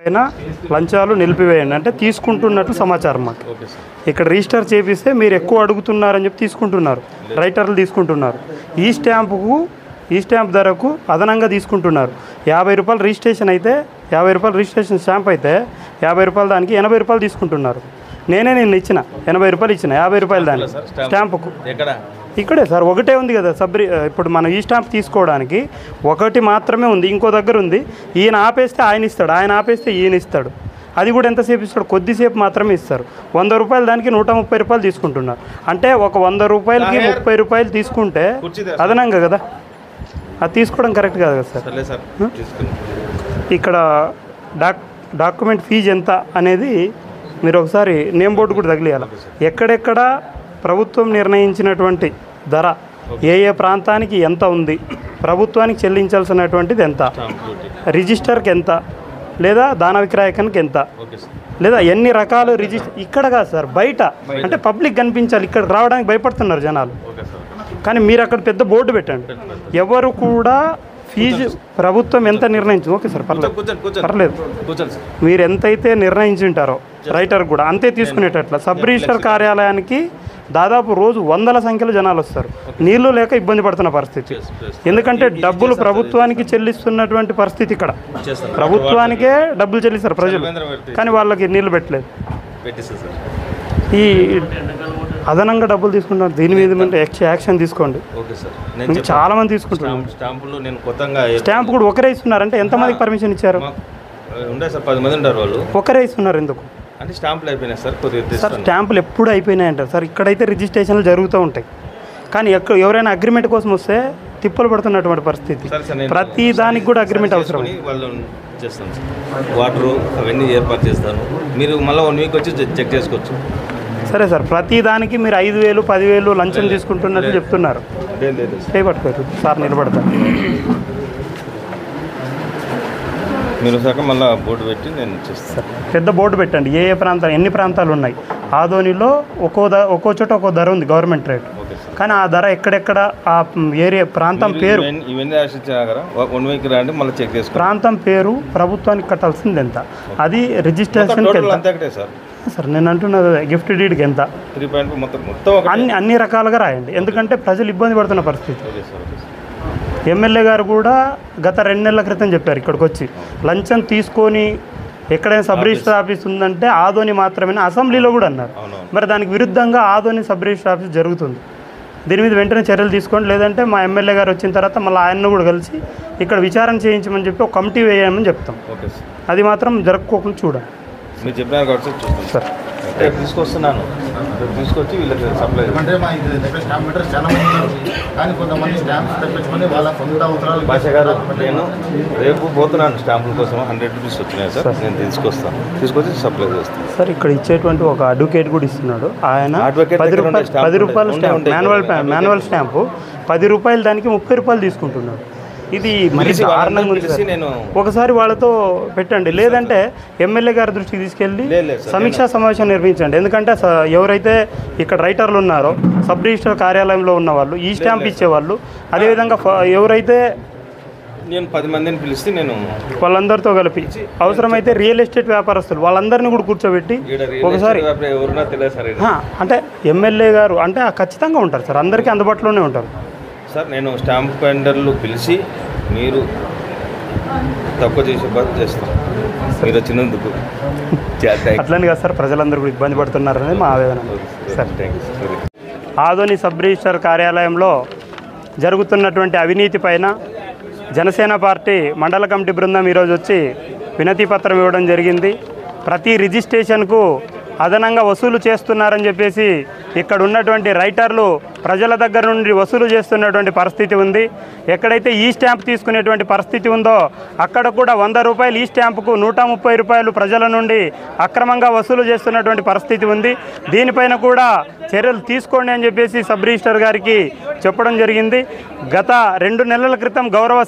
పైన లంచాలు నిలిపివేయండి అంటే తీసుకుంటున్నట్లు సమాచారం మాకు. ఇక్కడ రిజిస్టర్ చేపిస్తే మీరు ఎక్కువ అడుగుతున్నారని చెప్పి తీసుకుంటున్నారు, రైటర్లు తీసుకుంటున్నారు. ఈ స్టాంప్ ధరకు అదనంగా తీసుకుంటున్నారు. 50 రూపాయలు రిజిస్ట్రేషన్ అయితే 50 రూపాయలు రిజిస్ట్రేషన్ స్టాంప్ అయితే 50 రూపాయలు దానికి 80 రూపాయలు తీసుకుంటున్నారు. నేను ఇచ్చిన 80 రూపాయలు ఇచ్చిన 50 రూపాయలు దానికి స్టాంపుకు. ఇక్కడే సార్ ఒకటే ఉంది కదా ఇప్పుడు మనం ఈ స్టాంప్ తీసుకోవడానికి ఒకటి మాత్రమే ఉంది, ఇంకో దగ్గర ఉంది. ఈయన ఆపేస్తే ఆయన ఇస్తాడు, ఆయన ఆపేస్తే ఈయన ఇస్తాడు. అది కూడా ఎంతసేపు ఇస్తాడు, కొద్దిసేపు మాత్రమే ఇస్తారు. 100 రూపాయలు దానికి 130 రూపాయలు తీసుకుంటున్నారు. అంటే ఒక 100 రూపాయలకి 30 రూపాయలు తీసుకుంటే అదనంగా కదా, అది తీసుకోవడం కరెక్ట్ కాదు కదా సార్. ఇక్కడ డాక్యుమెంట్ ఫీజు ఎంత అనేది మీరు ఒకసారి నేమ్ బోర్డు కూడా తగిలియాలి. ఎక్కడెక్కడ ప్రభుత్వం నిర్ణయించినటువంటి ధర, ఏ ప్రాంతానికి ఎంత ఉంది, ప్రభుత్వానికి చెల్లించాల్సినటువంటిది ఎంత, రిజిస్టర్కి ఎంత, లేదా దాన విక్రయకానికి ఎంత, లేదా ఎన్ని రకాలు ఇక్కడ కాదు సార్, బయట అంటే పబ్లిక్ కనిపించాలి. ఇక్కడ రావడానికి భయపడుతున్నారు జనాలు. కానీ మీరు అక్కడ పెద్ద బోర్డు పెట్టండి, ఎవరు కూడా ఫీజు ప్రభుత్వం ఎంత నిర్ణయించింది. ఓకే సార్, పర్లేదు. మీరు ఎంతైతే నిర్ణయించుంటారో రైటర్ కూడా అంతే తీసుకునేటట్ల. సబ్ రిజిస్టర్ కార్యాలయానికి దాదాపు రోజు 100ల సంఖ్యలో జనాలు వస్తారు. నీళ్లు లేక ఇబ్బంది పడుతున్న పరిస్థితి. ఎందుకంటే డబ్బులు ప్రభుత్వానికి చెల్లిస్తున్నటువంటి పరిస్థితి. ఇక్కడ ప్రభుత్వానికే డబ్బులు చెల్లిస్తారు ప్రజలు, కానీ వాళ్ళకి నీళ్లు పెట్టలేదు. ఈ అదనంగా డబ్బులు తీసుకుంటారు. దీని మీద యాక్షన్ తీసుకోండి. చాలా మంది తీసుకుంటున్నారు. స్టాంప్ కూడా ఒకరే ఇస్తున్నారంటే ఎంతమందికి పర్మిషన్ ఇచ్చారు? ఒకరే ఇస్తున్నారు. ఎందుకు అంటే స్టాంపులు అయిపోయినాయి సార్? సార్ స్టాంపులు ఎప్పుడు అయిపోయినాయి అంటారు సార్. ఇక్కడైతే రిజిస్ట్రేషన్లు జరుగుతూ ఉంటాయి, కానీ ఎవరైనా అగ్రిమెంట్ కోసం వస్తే తిప్పలు పడుతున్నటువంటి పరిస్థితి. ప్రతి దానికి కూడా అగ్రిమెంట్ అవసరం. వాటరు అవన్నీ ఏర్పాటు చేస్తాను, మీరు మళ్ళీ 1 వీక్ వచ్చి చెక్ చేసుకోవచ్చు. సరే సార్, ప్రతి దానికి మీరు 5,000 10,000 లంచం తీసుకుంటున్నట్టు చెప్తున్నారు. పట్టుకోవచ్చు సార్, నిలబడతారు. మీరు సార్ మళ్ళీ బోర్డు పెట్టి నేను చేస్తాను. పెద్ద బోర్డు పెట్టండి. ఏ ప్రాంతాలు, ఎన్ని ప్రాంతాలు ఉన్నాయి. ఆదోనిలో ఒక్కో చోట ఒక్కో ధర ఉంది గవర్నమెంట్ రేట్, కానీ ఆ ధర ఎక్కడెక్కడ ఆ ఏరియా ప్రాంతం పేరు ఇవన్నీ ఆశించాక 1 వీక్ రండి, మళ్ళీ చెక్ చేసుకో. ప్రాంతం పేరు, ప్రభుత్వానికి కట్టాల్సింది ఎంత, అది రిజిస్ట్రేషన్ సార్. నేను అంటున్నది గిఫ్ట్ డీడ్కి ఎంత, 3.5 మొత్తం అన్ని రకాలుగా రాయండి. ఎందుకంటే ప్రజలు ఇబ్బంది పడుతున్న పరిస్థితి. ఎమ్మెల్యే గారు కూడా గత 2 నెలల క్రితం చెప్పారు ఇక్కడికి వచ్చి, లంచం తీసుకొని ఎక్కడైనా సబ్ రిజిస్టర్ ఆఫీస్ ఉందంటే ఆదోని మాత్రమే, అసెంబ్లీలో కూడా అన్నారు. మరి దానికి విరుద్ధంగా ఆదోని సబ్ రిజిస్టర్ ఆఫీస్ జరుగుతుంది. దీని మీద వెంటనే చర్యలు తీసుకోండి, లేదంటే మా ఎమ్మెల్యే గారు వచ్చిన తర్వాత మళ్ళీ ఆయన్ను కూడా కలిసి ఇక్కడ విచారణ చేయించమని చెప్పి ఒక కమిటీ వేయమని చెప్తాం. అది మాత్రం జరుపుకోకుండా చూడండి. మీరు చెప్పినారు కాబట్టి చూస్తాం సార్. రేపు తీసుకొస్తున్నాను, తీసుకొచ్చి వీళ్ళకి సప్లై. అంటే మా దగ్గర స్టాంప్ మీటర్స్ చాలా మంది ఉన్నారు, కానీ కొంతమంది స్టాంప్స్ తెప్పించుకొని వాళ్ళ సొంత అవసరాలు. భాష గారు, నేను రేపు పోతున్నాను స్టాంపుల కోసం. 100 రూపీస్ వచ్చినాయి సార్, నేను తీసుకొచ్చి సప్లై చేస్తాను సార్. ఇక్కడ ఇచ్చేటువంటి ఒక అడ్వకేట్ కూడా ఇస్తున్నాడు ఆయన. 10 రూపాయలు స్టాంప్, మాన్యువల్ స్టాంపు 10 రూపాయలు, దానికి 30 రూపాయలు తీసుకుంటున్నాడు. ఇది మరి దారుణంగా ఉంది. నేను ఒకసారి వాళ్ళతో పెట్టండి, లేదంటే ఎమ్మెల్యే గారి దృష్టికి తీసుకెళ్ళి సమీక్షా సమావేశం నిర్వహించండి. ఎందుకంటే ఎవరైతే ఇక్కడ రైటర్లు ఉన్నారో, సబ్ రిజిస్టర్ కార్యాలయంలో ఉన్న వాళ్ళు, ఈ స్టాంప్ ఇచ్చేవాళ్ళు, అదేవిధంగా ఎవరైతే నేను 10 మందిని పిలిస్తే నేను వాళ్ళందరితో కలిపి, అవసరమైతే రియల్ ఎస్టేట్ వ్యాపారస్తులు వాళ్ళందరినీ కూడా కూర్చోబెట్టి ఒకసారి, అంటే ఎమ్మెల్యే గారు అంటే ఖచ్చితంగా ఉంటారు సార్, అందరికీ అందుబాటులోనే ఉంటారు సార్. నేను స్టాంప్ వెండర్లు పిలిచి మీరు తక్కువ చేసే బాధ్యత చేస్తాను. మీరు వచ్చినందుకు అట్లని కాదు సార్, ప్రజలందరూ కూడా ఇబ్బంది పడుతున్నారనేది మా ఆవేదన సార్. ఆదోని సబ్ రిజిస్టర్ కార్యాలయంలో జరుగుతున్నటువంటి అవినీతి పైన జనసేన పార్టీ మండల కమిటీ బృందం ఈరోజు వచ్చి వినతి పత్రం ఇవ్వడం జరిగింది. ప్రతి రిజిస్ట్రేషన్కు అదనంగా వసూలు చేస్తున్నారని చెప్పేసి ఇక్కడ ఉన్నటువంటి రైటర్లు ప్రజల దగ్గర నుండి వసూలు చేస్తున్నటువంటి పరిస్థితి ఉంది. ఎక్కడైతే ఈ స్టాంప్ తీసుకునేటువంటి పరిస్థితి ఉందో అక్కడ కూడా 100 రూపాయలు ఈ స్టాంపుకు 130 రూపాయలు ప్రజల నుండి అక్రమంగా వసూలు చేస్తున్నటువంటి పరిస్థితి ఉంది. దీనిపైన కూడా చర్యలు తీసుకోండి అని చెప్పేసి సబ్ రిజిస్టర్ గారికి చెప్పడం జరిగింది. గత 2 నెలల క్రితం గౌరవ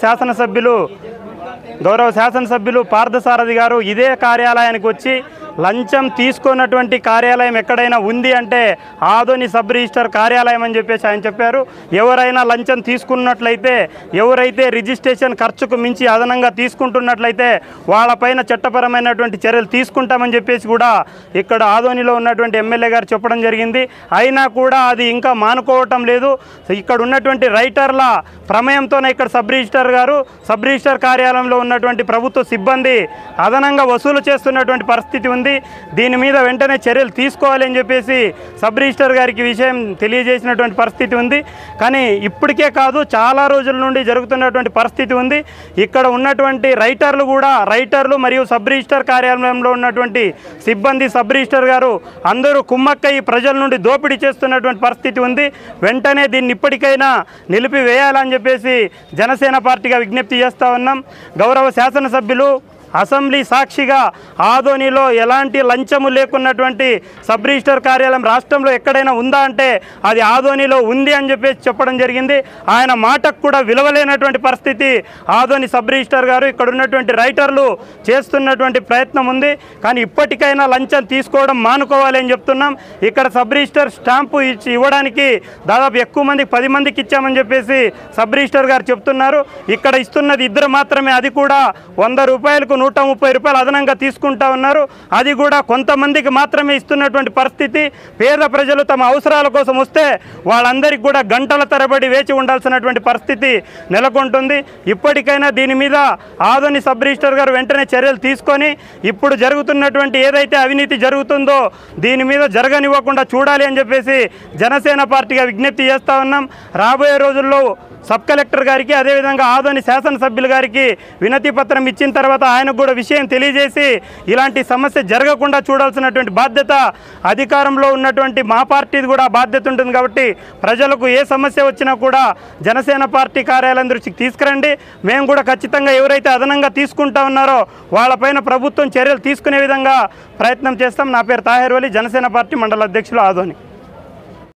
శాసనసభ్యులు పార్థసారథి గారు ఇదే కార్యాలయానికి వచ్చి లంచం తీసుకున్నటువంటి కార్యాలయం ఎక్కడైనా ఉంది అంటే ఆదోని సబ్ రిజిస్టర్ కార్యాలయం అని చెప్పేసి ఆయన చెప్పారు. ఎవరైనా లంచం తీసుకున్నట్లయితే, ఎవరైతే రిజిస్ట్రేషన్ ఖర్చుకు మించి అదనంగా తీసుకుంటున్నట్లయితే వాళ్ళపైన చట్టపరమైనటువంటి చర్యలు తీసుకుంటామని చెప్పేసి కూడా ఇక్కడ ఆదోనిలో ఉన్నటువంటి ఎమ్మెల్యే గారు చెప్పడం జరిగింది. అయినా కూడా అది ఇంకా మానుకోవటం లేదు. ఇక్కడ ఉన్నటువంటి రైటర్ల ప్రమేయంతోనే ఇక్కడ సబ్ రిజిస్టర్ కార్యాలయంలో ఉన్నటువంటి ప్రభుత్వ సిబ్బంది అదనంగా వసూలు చేస్తున్నటువంటి పరిస్థితి ఉంది. దీని మీద వెంటనే చర్యలు తీసుకోవాలి అని చెప్పేసి సబ్ రిజిస్టర్ గారికి విషయం తెలియజేసినటువంటి పరిస్థితి ఉంది. కానీ ఇప్పటికే కాదు, చాలా రోజుల నుండి జరుగుతున్నటువంటి పరిస్థితి ఉంది. ఇక్కడ ఉన్నటువంటి రైటర్లు మరియు సబ్ రిజిస్టర్ కార్యాలయంలో ఉన్నటువంటి సిబ్బంది, సబ్ రిజిస్టర్ గారు అందరూ కుమ్మక్కై ప్రజల నుండి దోపిడీ చేస్తున్నటువంటి పరిస్థితి ఉంది. వెంటనే దీన్ని ఇప్పటికైనా నిలిపివేయాలని చెప్పేసి జనసేన పార్టీగా విజ్ఞప్తి చేస్తూ ఉన్నాం. గౌరవ శాసనసభ్యులు అసెంబ్లీ సాక్షిగా ఆదోనిలో ఎలాంటి లంచము లేకున్నటువంటి సబ్ రిజిస్టర్ కార్యాలయం రాష్ట్రంలో ఎక్కడైనా ఉందా అంటే అది ఆదోనిలో ఉంది అని చెప్పేసి చెప్పడం జరిగింది. ఆయన మాటకు కూడా విలువలేనటువంటి పరిస్థితి ఆదోని సబ్ రిజిస్టర్ గారు, ఇక్కడ ఉన్నటువంటి రైటర్లు చేస్తున్నటువంటి ప్రయత్నం ఉంది. కానీ ఇప్పటికైనా లంచం తీసుకోవడం మానుకోవాలి అని చెప్తున్నాం. ఇక్కడ సబ్ రిజిస్టర్ స్టాంపు ఇవ్వడానికి దాదాపు ఎక్కువ మందికి 10 మందికి ఇచ్చామని చెప్పేసి సబ్ రిజిస్టర్ గారు చెప్తున్నారు. ఇక్కడ ఇస్తున్నది 2 మాత్రమే, అది కూడా 100 రూపాయలకు 130 రూపాయలు అదనంగా తీసుకుంటా ఉన్నారు. అది కూడా కొంతమందికి మాత్రమే ఇస్తున్నటువంటి పరిస్థితి. పేద ప్రజలు తమ అవసరాల కోసం వస్తే వాళ్ళందరికీ కూడా గంటల తరబడి వేచి ఉండాల్సినటువంటి పరిస్థితి నెలకొంటుంది. ఇప్పటికైనా దీని మీద ఆదోని సబ్ రిజిస్టర్ గారు వెంటనే చర్యలు తీసుకొని ఇప్పుడు జరుగుతున్నటువంటి ఏదైతే అవినీతి జరుగుతుందో దీని మీద జరగనివ్వకుండా చూడాలి అని చెప్పేసి జనసేన పార్టీగా విజ్ఞప్తి చేస్తూ ఉన్నాం. రాబోయే రోజుల్లో సబ్ కలెక్టర్ గారికి, అదేవిధంగా ఆదోని శాసనసభ్యులు గారికి వినతి పత్రం ఇచ్చిన తర్వాత ఆయనకు కూడా విషయం తెలియజేసి ఇలాంటి సమస్య జరగకుండా చూడాల్సినటువంటి బాధ్యత అధికారంలో ఉన్నటువంటి మా పార్టీది కూడా బాధ్యత ఉంటుంది. కాబట్టి ప్రజలకు ఏ సమస్య వచ్చినా కూడా జనసేన పార్టీ కార్యాలయం దృష్టికి తీసుకురండి. మేము కూడా ఖచ్చితంగా ఎవరైతే అదనంగా తీసుకుంటా ఉన్నారో వాళ్ళపైన ప్రభుత్వం చర్యలు తీసుకునే విధంగా ప్రయత్నం చేస్తాం. నా పేరు తాహేర్ వలి, జనసేన పార్టీ మండల అధ్యక్షులు ఆదోని.